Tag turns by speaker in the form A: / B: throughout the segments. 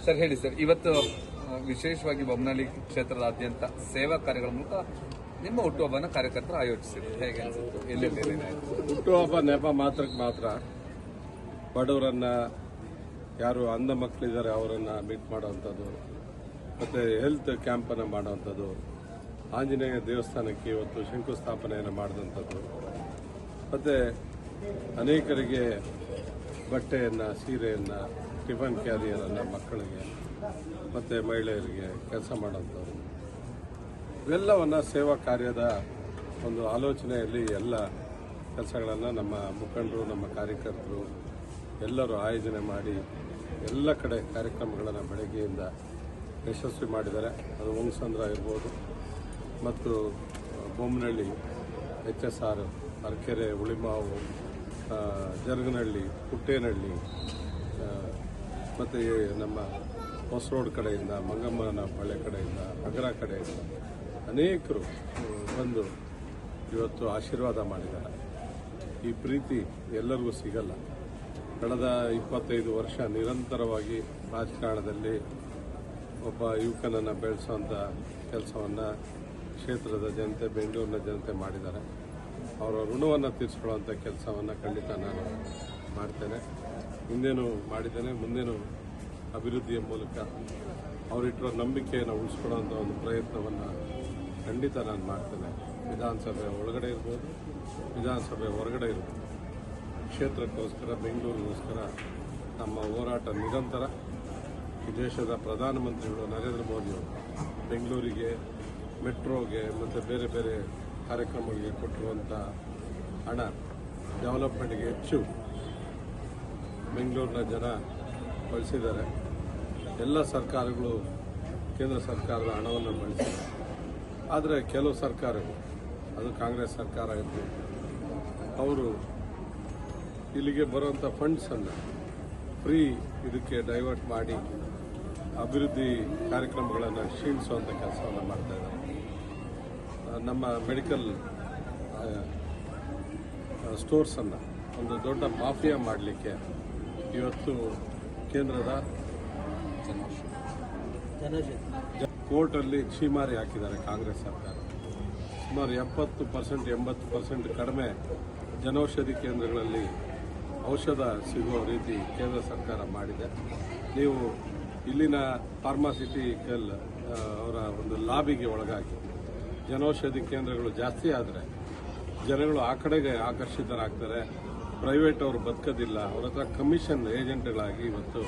A: Sir ಹೇಳಿ sir, ಇವತ್ತು ವಿಶೇಷವಾಗಿ ಬೊಮ್ಮನಹಳ್ಳಿ ಕ್ಷೇತ್ರದಾದ್ಯಂತ ಸೇವಾ ಕಾರ್ಯಗಳ ಮೂಲಕ ನಿಮ್ಮ ಹುಟ್ಟುಹಬ್ಬನ ಕಾರ್ಯಕರ್ತರು ಆಯೋಜಿಸಿದ್ರು. ಹೇಗೆ ಅನ್ಸುತ್ತೆ? ಎಲ್ಲೆಲ್ಲಿ
B: ಹುಟ್ಟುಹಬ್ಬ ನೆಪ ಮಾತ್ರಕ್ಕೆ ಮಾತ್ರ ಬಡವರನ್ನ, ಯಾರು ಅಂಧ ಮಕ್ಕಳಿದ್ದಾರೆ ಅವರನ್ನ ಮೀಟ್ ಮಾಡುವಂಥದ್ದು, ಮತ್ತೆ ಹೆಲ್ತ್ ಕ್ಯಾಂಪನ್ನು ಮಾಡುವಂಥದ್ದು, ಆಂಜನೇಯ ದೇವಸ್ಥಾನಕ್ಕೆ ಇವತ್ತು ಶಂಕುಸ್ಥಾಪನೆಯನ್ನು ಮಾಡಿದಂಥದ್ದು, ಮತ್ತೆ ಅನೇಕರಿಗೆ ಬಟ್ಟೆಯನ್ನು, ಸೀರೆಯನ್ನು, ಟಿಫನ್ ಕ್ಯಾರಿಯರನ್ನು ಮಕ್ಕಳಿಗೆ ಮತ್ತು ಮಹಿಳೆಯರಿಗೆ ಕೆಲಸ ಮಾಡುವಂಥದ್ದು, ಇವೆಲ್ಲವನ್ನು ಸೇವಾ ಕಾರ್ಯದ ಒಂದು ಆಲೋಚನೆಯಲ್ಲಿ ಎಲ್ಲ ಕೆಲಸಗಳನ್ನು ನಮ್ಮ ಮುಖಂಡರು, ನಮ್ಮ ಕಾರ್ಯಕರ್ತರು ಎಲ್ಲರೂ ಆಯೋಜನೆ ಮಾಡಿ ಎಲ್ಲ ಕಡೆ ಕಾರ್ಯಕ್ರಮಗಳನ್ನು ಬೆಳಗ್ಗೆಯಿಂದ ಯಶಸ್ವಿ ಮಾಡಿದ್ದಾರೆ. ಅದು ಹೊಂಗಸಂದ್ರ ಇರ್ಬೋದು, ಮತ್ತು ಬೊಮ್ಮನಹಳ್ಳಿ, HSR, ಅರಕೆರೆ, ಉಳಿಮಾವು, ಜರಗನಹಳ್ಳಿ, ಪುಟ್ಟೇನಹಳ್ಳಿ, ಮತ್ತು ನಮ್ಮ ಹೊಸ ರೋಡ್ ಕಡೆಯಿಂದ, ಮಂಗಮ್ಮನ ಬಳೆ ಕಡೆಯಿಂದ, ಅಗ್ರ ಕಡೆಯಿಂದ ಅನೇಕರು ಬಂದು ಇವತ್ತು ಆಶೀರ್ವಾದ ಮಾಡಿದ್ದಾರೆ. ಈ ಪ್ರೀತಿ ಎಲ್ಲರಿಗೂ ಸಿಗಲ್ಲ. ಕಳೆದ 25 ವರ್ಷ ನಿರಂತರವಾಗಿ ರಾಜಕಾರಣದಲ್ಲಿ ಒಬ್ಬ ಯುವಕನನ್ನು ಬೆಳೆಸುವಂಥ ಕೆಲಸವನ್ನು ಕ್ಷೇತ್ರದ ಜನತೆ, ಬೆಂಗಳೂರಿನ ಜನತೆ ಮಾಡಿದ್ದಾರೆ. ಅವರ ಋಣವನ್ನು ತೀರಿಸ್ಕೊಳ್ಳುವಂಥ ಕೆಲಸವನ್ನು ಖಂಡಿತ ನಾನು ಮಾಡ್ತೇನೆ, ಹಿಂದೇನು ಮಾಡಿದ್ದೇನೆ, ಮುಂದೇನು ಅಭಿವೃದ್ಧಿಯ ಮೂಲಕ ಅವರಿಟ್ಟಿರೋ ನಂಬಿಕೆಯನ್ನು ಉಳಿಸ್ಕೊಳ್ಳುವಂಥ ಒಂದು ಪ್ರಯತ್ನವನ್ನು ಖಂಡಿತ ನಾನು ಮಾಡ್ತೇನೆ. ವಿಧಾನಸಭೆ ಒಳಗಡೆ ಇರ್ಬೋದು, ವಿಧಾನಸಭೆ ಹೊರಗಡೆ ಇರ್ಬೋದು, ಕ್ಷೇತ್ರಕ್ಕೋಸ್ಕರ, ಬೆಂಗಳೂರಿಗೋಸ್ಕರ ನಮ್ಮ ಹೋರಾಟ ನಿರಂತರ. ಈ ದೇಶದ ಪ್ರಧಾನಮಂತ್ರಿಗಳು ನರೇಂದ್ರ ಮೋದಿಯವರು ಬೆಂಗಳೂರಿಗೆ, ಮೆಟ್ರೋಗೆ ಮತ್ತು ಬೇರೆ ಬೇರೆ ಕಾರ್ಯಕ್ರಮಗಳಿಗೆ ಕೊಟ್ಟಿರುವಂಥ ಹಣ, ಡೆವಲಪ್ಮೆಂಟ್ಗೆ ಹೆಚ್ಚು ಬೆಂಗಳೂರಿನ ಜನ ಬಳಸಿದ್ದಾರೆ. ಎಲ್ಲ ಸರ್ಕಾರಗಳು ಕೇಂದ್ರ ಸರ್ಕಾರದ ಹಣವನ್ನು ಬಳಸಿದ್ದಾರೆ. ಆದರೆ ಕೆಲವು ಸರ್ಕಾರಗಳು, ಅದು ಕಾಂಗ್ರೆಸ್ ಸರ್ಕಾರ ಇರ್ಬೋದು, ಅವರು ಇಲ್ಲಿಗೆ ಬರುವಂಥ ಫಂಡ್ಸನ್ನು ಫ್ರೀ ಇದಕ್ಕೆ ಡೈವರ್ಟ್ ಮಾಡಿ ಅಭಿವೃದ್ಧಿ ಕಾರ್ಯಕ್ರಮಗಳನ್ನು ಕ್ಷೀಣಿಸುವಂಥ ಕೆಲಸವನ್ನು ಮಾಡ್ತಾಯಿದ್ದಾರೆ. ನಮ್ಮ ಮೆಡಿಕಲ್ ಸ್ಟೋರ್ಸನ್ನು ಒಂದು ದೊಡ್ಡ ಮಾಫಿಯಾ ಮಾಡಲಿಕ್ಕೆ ಇವತ್ತು ಕೇಂದ್ರದ ಕೋರ್ಟಲ್ಲಿ ಛೀಮಾರಿ ಹಾಕಿದ್ದಾರೆ ಕಾಂಗ್ರೆಸ್ ಸರ್ಕಾರ. ಸುಮಾರು 70%, 80% ಕಡಿಮೆ ಜನೌಷಧಿ ಕೇಂದ್ರಗಳಲ್ಲಿ ಔಷಧ ಸಿಗುವ ರೀತಿ ಕೇಂದ್ರ ಸರ್ಕಾರ ಮಾಡಿದೆ. ನೀವು ಇಲ್ಲಿನ ಫಾರ್ಮಾಸಿಟಿಕಲ್ ಅವರ ಒಂದು ಲಾಬಿಗೆ ಒಳಗಾಗಿ ಜನೌಷಧಿ ಕೇಂದ್ರಗಳು ಜಾಸ್ತಿ ಆದರೆ ಜನಗಳು ಆ ಕಡೆಗೆ ಆಕರ್ಷಿತರಾಗ್ತಾರೆ. ಪ್ರೈವೇಟ್ ಅವರು ಬದುಕೋದಿಲ್ಲ. ಅವ್ರ ಹತ್ರ ಕಮಿಷನ್ ಏಜೆಂಟ್ಗಳಾಗಿ ಇವತ್ತು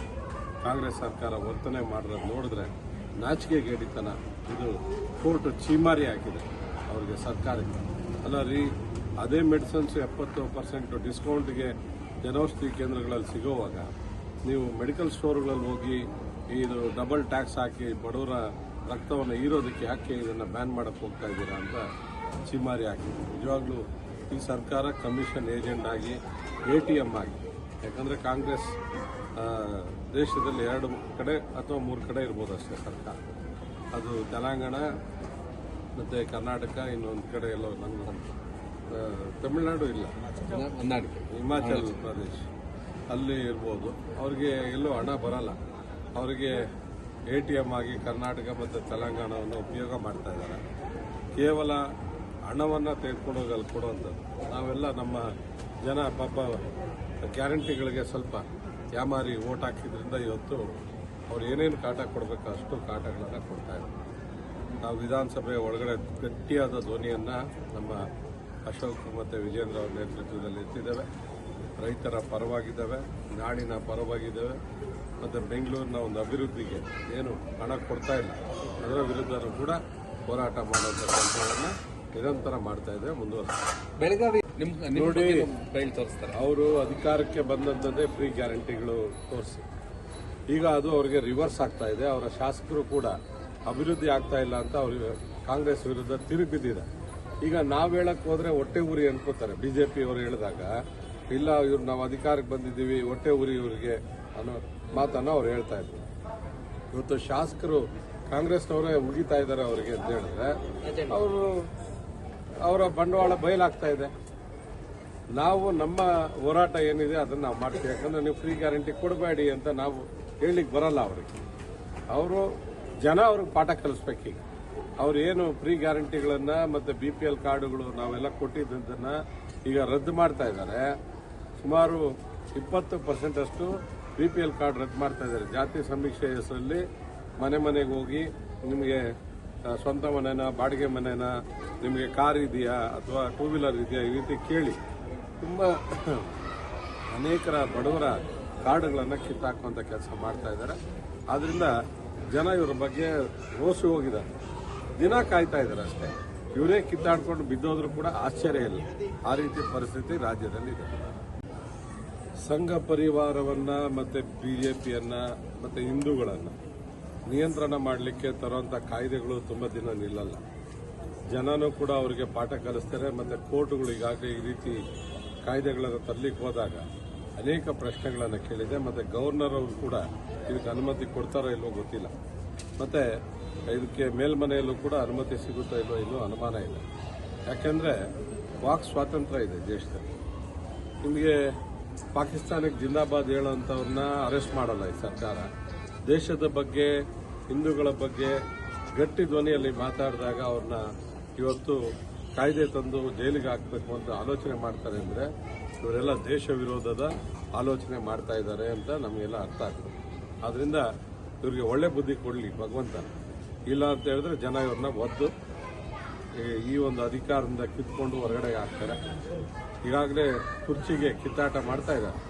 B: ಕಾಂಗ್ರೆಸ್ ಸರ್ಕಾರ ವರ್ತನೆ ಮಾಡೋದು ನೋಡಿದ್ರೆ ನಾಚಿಕೆಗೇಡಿತನ. ಇದು ಕೋರ್ಟ್ ಛೀಮಾರಿ ಹಾಕಿದೆ ಅವರಿಗೆ, ಸರ್ಕಾರಕ್ಕೆ. ಅಲ್ಲ ರೀ, ಅದೇ ಮೆಡಿಸಿನ್ಸ್ 70% ಡಿಸ್ಕೌಂಟ್ಗೆ ಜನೌಷಧಿ ಕೇಂದ್ರಗಳಲ್ಲಿ ಸಿಗೋವಾಗ ನೀವು ಮೆಡಿಕಲ್ ಸ್ಟೋರ್ಗಳಲ್ಲಿ ಹೋಗಿ ಇದು ಡಬಲ್ ಟ್ಯಾಕ್ಸ್ ಹಾಕಿ ಬಡವರ ರಕ್ತವನ್ನು ಹೀರೋದಕ್ಕೆ ಯಾಕೆ ಇದನ್ನು ಬ್ಯಾನ್ ಮಾಡೋಕ್ಕೆ ಹೋಗ್ತಾ ಇದ್ದೀರಾ ಅಂತ ಛೀಮಾರಿ ಹಾಕಿದೆ. ನಿಜವಾಗ್ಲೂ ಈ ಸರ್ಕಾರ ಕಮಿಷನ್ ಏಜೆಂಟ್ ಆಗಿ, ATM ಆಗಿ, ಯಾಕಂದರೆ ಕಾಂಗ್ರೆಸ್ ದೇಶದಲ್ಲಿ 2 ಕಡೆ ಅಥವಾ 3 ಕಡೆ ಇರ್ಬೋದು ಅಷ್ಟೇ ಸರ್ಕಾರ. ಅದು ತೆಲಂಗಾಣ ಮತ್ತು ಕರ್ನಾಟಕ, ಇನ್ನೊಂದು ಕಡೆ ಎಲ್ಲೋ ನನ್ನ ತಮಿಳುನಾಡು ಇಲ್ಲ, ಹಿಮಾಚಲ್ ಪ್ರದೇಶ್ ಅಲ್ಲಿ ಇರ್ಬೋದು. ಅವ್ರಿಗೆ ಎಲ್ಲೂ ಹಣ ಬರಲ್ಲ. ಅವರಿಗೆ ATM ಆಗಿ ಕರ್ನಾಟಕ ಮತ್ತು ತೆಲಂಗಾಣವನ್ನು ಉಪಯೋಗ ಮಾಡ್ತಾ ಇದ್ದಾರೆ. ಕೇವಲ ಹಣವನ್ನು ತೆಗೆದುಕೊಂಡು ಹೋಗಿ ಅಲ್ಲಿ ಕೊಡುವಂಥದ್ದು. ನಾವೆಲ್ಲ ನಮ್ಮ ಜನ ಪಾಪ ಗ್ಯಾರಂಟಿಗಳಿಗೆ ಸ್ವಲ್ಪ ಯಾಮಾರಿ ಓಟ್ ಹಾಕಿದ್ರಿಂದ ಇವತ್ತು ಅವ್ರು ಏನೇನು ಕಾಟ ಕೊಡಬೇಕು ಅಷ್ಟು ಕಾಟಗಳನ್ನು ಕೊಡ್ತಾ ಇದ್ದಾರೆ. ನಾವು ವಿಧಾನಸಭೆ ಒಳಗಡೆ ಗಟ್ಟಿಯಾದ ಧ್ವನಿಯನ್ನು ನಮ್ಮ ಅಶೋಕ್ ಮತ್ತು ವಿಜೇಂದ್ರ ಅವರ ನೇತೃತ್ವದಲ್ಲಿ ಎತ್ತಿದ್ದೇವೆ. ರೈತರ ಪರವಾಗಿದ್ದಾವೆ, ನಾಡಿನ ಪರವಾಗಿದ್ದಾವೆ, ಮತ್ತು ಬೆಂಗಳೂರಿನ ಒಂದು ಅಭಿವೃದ್ಧಿಗೆ ಏನು ಹಣ ಕೊಡ್ತಾ ಇಲ್ಲ ಅದರ ವಿರುದ್ಧನೂ ಕೂಡ ಹೋರಾಟ ಮಾಡುವಂಥ ಕೆಲಸವನ್ನು ನಿರಂತರ ಮಾಡ್ತಾ ಇದ್ದೇವೆ, ಮುಂದುವರಿಸ್ತಾರೆ.
A: ಬೆಳಗಾವಿ
B: ನೋಡಿ, ಅವರು ಅಧಿಕಾರಕ್ಕೆ ಬಂದಂಥದ್ದೇ ಫ್ರೀ ಗ್ಯಾರಂಟಿಗಳು ತೋರಿಸಿ ಈಗ ಅದು ಅವರಿಗೆ ರಿವರ್ಸ್ ಆಗ್ತಾ ಇದೆ. ಅವರ ಶಾಸಕರು ಕೂಡ ಅಭಿವೃದ್ಧಿ ಆಗ್ತಾ ಇಲ್ಲ ಅಂತ ಅವ್ರಿಗೆ ಕಾಂಗ್ರೆಸ್ ವಿರುದ್ಧ ತಿರುಗಿ ಬಿದ್ದಿದೆ. ಈಗ ನಾವು ಹೇಳಕ್ ಹೋದ್ರೆ ಹೊಟ್ಟೆ ಉರಿ ಅನ್ಕೋತಾರೆ. BJP ಅವರು ಹೇಳಿದಾಗ ಇಲ್ಲ, ಇವ್ರು ನಾವು ಅಧಿಕಾರಕ್ಕೆ ಬಂದಿದ್ದೀವಿ, ಹೊಟ್ಟೆ ಉರಿ ಇವರಿಗೆ ಅನ್ನೋ ಮಾತನ್ನು ಅವ್ರು ಹೇಳ್ತಾ ಇದ್ರು. ಇವತ್ತು ಶಾಸಕರು ಕಾಂಗ್ರೆಸ್ನವರೇ ಉಗಿತಾ ಇದ್ದಾರೆ ಅವರಿಗೆ ಅಂತ ಹೇಳಿದ್ರೆ ಅವರ ಬಂಡವಾಳ ಬಯಲಾಗ್ತಾ ಇದೆ. ನಾವು ನಮ್ಮ ಹೋರಾಟ ಏನಿದೆ ಅದನ್ನು ನಾವು ಮಾಡ್ತೀವಿ. ಯಾಕಂದ್ರೆ ನೀವು ಫ್ರೀ ಗ್ಯಾರಂಟಿ ಕೊಡಬೇಡಿ ಅಂತ ನಾವು ಹೇಳಲಿಕ್ಕೆ ಬರಲ್ಲ ಅವರಿಗೆ. ಅವರು ಜನ ಅವ್ರಿಗೆ ಪಾಠ ಕಲಿಸ್ಬೇಕೀಗ. ಅವ್ರು ಏನು ಫ್ರೀ ಗ್ಯಾರಂಟಿಗಳನ್ನ ಮತ್ತೆ BPL ಕಾರ್ಡುಗಳು ನಾವೆಲ್ಲ ಕೊಟ್ಟಿದ್ದನ್ನ ಈಗ ರದ್ದು ಮಾಡ್ತಾ ಇದ್ದಾರೆ. ಸುಮಾರು 20% ಅಷ್ಟು BPL ಕಾರ್ಡ್ ರದ್ದು ಮಾಡ್ತಾ ಇದ್ದಾರೆ. ಜಾತಿ ಸಮೀಕ್ಷೆ ಹೆಸರಲ್ಲಿ ಮನೆ ಮನೆಗೆ ಹೋಗಿ ನಿಮಗೆ ಸ್ವಂತ ಮನೆನ, ಬಾಡಿಗೆ ಮನೆನ, ನಿಮಗೆ ಕಾರ್ ಇದೆಯಾ ಅಥವಾ 2 ವೀಲರ್ ಇದೆಯಾ, ಈ ರೀತಿ ಕೇಳಿ ತುಂಬಾ ಅನೇಕರ ಬಡವರ ಕಾರ್ಡ್ಗಳನ್ನು ಕಿತ್ತಾಕುವಂತ ಕೆಲಸ ಮಾಡ್ತಾ ಇದ್ದಾರೆ. ಆದ್ರಿಂದ ಜನ ಇವರ ಬಗ್ಗೆ ರೋಸಿ ಹೋಗಿದ್ದಾರೆ. ದಿನ ಕಾಯ್ತಾ ಇದ್ದಾರೆ ಅಷ್ಟೇ. ಇವರೇ ಕಿತ್ತಾಡ್ಕೊಂಡು ಬಿದ್ದೋದ್ರೂ ಕೂಡ ಆಶ್ಚರ್ಯ ಇಲ್ಲ. ಆ ರೀತಿ ಪರಿಸ್ಥಿತಿ ರಾಜ್ಯದಲ್ಲಿ ಇದೆ. ಸಂಘ ಪರಿವಾರವನ್ನ ಮತ್ತೆ ಬಿಜೆಪಿಯನ್ನ ಮತ್ತೆ ಹಿಂದೂಗಳನ್ನ ನಿಯಂತ್ರಣ ಮಾಡಲಿಕ್ಕೆ ತರುವಂತ ಕಾಯ್ದೆಗಳು ತುಂಬಾ ದಿನ ನಿಲ್ಲಲ್ಲ. ಜನನೂ ಕೂಡ ಅವರಿಗೆ ಪಾಠ ಕಲಿಸ್ತಾರೆ. ಮತ್ತೆ ಕೋರ್ಟ್ಗಳು ಈಗಾಗಲೇ ಈ ರೀತಿ ಕಾಯ್ದೆಗಳನ್ನು ತರಲಿಕ್ಕೆ ಹೋದಾಗ ಅನೇಕ ಪ್ರಶ್ನೆಗಳನ್ನು ಕೇಳಿದೆ. ಮತ್ತೆ ಗವರ್ನರ್ ಅವರು ಕೂಡ ಇದಕ್ಕೆ ಅನುಮತಿ ಕೊಡ್ತಾರೋ ಇಲ್ವೋ ಗೊತ್ತಿಲ್ಲ. ಮತ್ತೆ ಇದಕ್ಕೆ ಮೇಲ್ಮನೆಯಲ್ಲೂ ಕೂಡ ಅನುಮತಿ ಸಿಗುತ್ತಾ ಇಲ್ವೋ ಇನ್ನೂ ಅನುಮಾನ ಇದೆ. ಯಾಕೆಂದ್ರೆ ವಾಕ್ ಸ್ವಾತಂತ್ರ್ಯ ಇದೆ ದೇಶದಲ್ಲಿ. ನಿಮಗೆ ಪಾಕಿಸ್ತಾನಕ್ಕೆ ಜಿಂದಾಬಾದ್ ಹೇಳೋಂಥವ್ರನ್ನ ಅರೆಸ್ಟ್ ಮಾಡಲ್ಲ ಈ ಸರ್ಕಾರ. ದೇಶದ ಬಗ್ಗೆ, ಹಿಂದೂಗಳ ಬಗ್ಗೆ ಗಟ್ಟಿ ಧ್ವನಿಯಲ್ಲಿ ಮಾತಾಡಿದಾಗ ಅವ್ರನ್ನ ಇವತ್ತು ಕಾಯ್ದೆ ತಂದು ಜೈಲಿಗೆ ಹಾಕಬೇಕು ಅಂತ ಆಲೋಚನೆ ಮಾಡ್ತಾರೆ ಅಂದ್ರೆ ಇವರೆಲ್ಲ ದೇಶ ವಿರೋಧದ ಆಲೋಚನೆ ಮಾಡ್ತಾ ಇದ್ದಾರೆ ಅಂತ ನಮಗೆಲ್ಲ ಅರ್ಥ ಆಗ್ತದೆ. ಆದ್ರಿಂದ ಇವ್ರಿಗೆ ಒಳ್ಳೆ ಬುದ್ಧಿ ಕೊಡಲಿ ಭಗವಂತ. ಇಲ್ಲ ಅಂತ ಹೇಳಿದ್ರೆ ಜನ ಇವ್ರನ್ನ ಒದ್ದು ಈ ಒಂದು ಅಧಿಕಾರದಿಂದ ಕಿತ್ಕೊಂಡು ಹೊರಗಡೆ ಹಾಕ್ತಾರೆ. ಈಗಾಗಲೇ ಕುರ್ಚಿಗೆ ಕಿತ್ತಾಟ ಮಾಡ್ತಾ ಇದ್ದಾರೆ.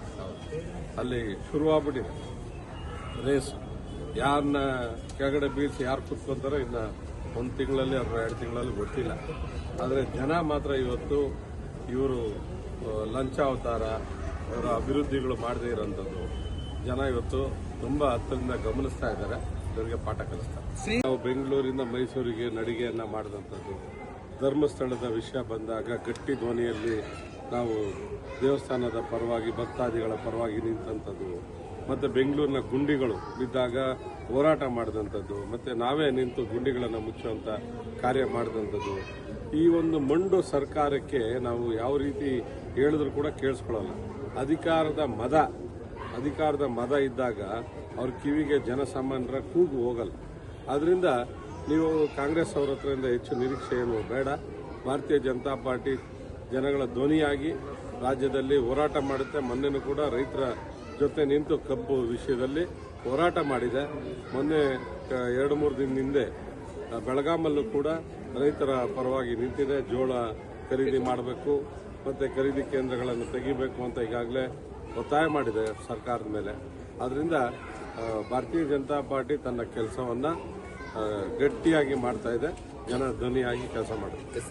B: ಅಲ್ಲಿ ಶುರುವಾಗ್ಬಿಟ್ಟಿದೆ ರೇಸ್. ಯಾರನ್ನ ಕೆಳಗಡೆ ಬೀಳ್ಸಿ ಯಾರು ಕುತ್ಕೊಂತಾರೋ ಇನ್ನ 1 ತಿಂಗಳಲ್ಲಿ ಅಥವಾ 2 ತಿಂಗಳಲ್ಲಿ ಗೊತ್ತಿಲ್ಲ. ಆದರೆ ಜನ ಮಾತ್ರ ಇವತ್ತು ಇವರು ಲಂಚಾವತಾರ, ಅವರ ಅಭಿವೃದ್ಧಿಗಳು ಮಾಡದೇ ಇರೋಂಥದ್ದು ಜನ ಇವತ್ತು ತುಂಬಾ ಹತ್ತರಿಂದ ಗಮನಿಸ್ತಾ ಇದ್ದಾರೆ. ಇವರಿಗೆ ಪಾಠ ಕಲಿಸ್ತಾರೆ. ನಾವು ಬೆಂಗಳೂರಿಂದ ಮೈಸೂರಿಗೆ ನಡಿಗೆಯನ್ನ ಮಾಡಿದಂಥದ್ದು, ಧರ್ಮಸ್ಥಳದ ವಿಷಯ ಬಂದಾಗ ಗಟ್ಟಿ ಧ್ವನಿಯಲ್ಲಿ ನಾವು ದೇವಸ್ಥಾನದ ಪರವಾಗಿ, ಭಕ್ತಾದಿಗಳ ಪರವಾಗಿ ನಿಂತಂಥದ್ದು, ಮತ್ತೆ ಬೆಂಗಳೂರಿನ ಗುಂಡಿಗಳು ಬಿದ್ದಾಗ ಹೋರಾಟ ಮಾಡಿದಂಥದ್ದು, ಮತ್ತೆ ನಾವೇ ನಿಂತು ಗುಂಡಿಗಳನ್ನು ಮುಚ್ಚುವಂತ ಕಾರ್ಯ ಮಾಡಿದಂಥದ್ದು. ಈ ಒಂದು ಮಂಡು ಸರ್ಕಾರಕ್ಕೆ ನಾವು ಯಾವ ರೀತಿ ಹೇಳಿದ್ರು ಕೂಡ ಕೇಳಿಸ್ಕೊಳ್ಳಲ್ಲ. ಅಧಿಕಾರದ ಮದ ಇದ್ದಾಗ ಅವ್ರ ಕಿವಿಗೆ ಜನಸಾಮಾನ್ಯರ ಕೂಗು ಹೋಗಲ್ಲ. ಆದ್ರಿಂದ ನೀವು ಕಾಂಗ್ರೆಸ್ ಅವರ ಹತ್ರದಿಂದ ಹೆಚ್ಚು ನಿರೀಕ್ಷೆ ಏನು ಬೇಡ. ಭಾರತೀಯ ಜನತಾ ಪಾರ್ಟಿ ಜನಗಳ ಧ್ವನಿಯಾಗಿ ರಾಜ್ಯದಲ್ಲಿ ಹೋರಾಟ ಮಾಡುತ್ತೆ. ಮೊನ್ನೆನೂ ಕೂಡ ರೈತರ ಜೊತೆ ನಿಂತು ಕಬ್ಬು ವಿಷಯದಲ್ಲಿ ಹೋರಾಟ ಮಾಡಿದೆ. ಮೊನ್ನೆ 2-3 ದಿನದ ಹಿಂದೆ ಬೆಳಗಾಮಲ್ಲೂ ಕೂಡ ರೈತರ ಪರವಾಗಿ ನಿಂತಿದೆ. ಜೋಳ ಖರೀದಿ ಮಾಡಬೇಕು, ಮತ್ತೆ ಖರೀದಿ ಕೇಂದ್ರಗಳನ್ನು ತೆಗಿಬೇಕು ಅಂತ ಈಗಾಗಲೇ ಒತ್ತಾಯ ಮಾಡಿದೆ ಸರ್ಕಾರದ ಮೇಲೆ. ಆದ್ರಿಂದ ಭಾರತೀಯ ಜನತಾ ಪಾರ್ಟಿ ತನ್ನ ಕೆಲಸವನ್ನ ಗಟ್ಟಿಯಾಗಿ ಮಾಡ್ತಾ ಇದೆ. ಜನ ಧ್ವನಿಯಾಗಿ ಕೆಲಸ ಮಾಡುತ್ತೆ.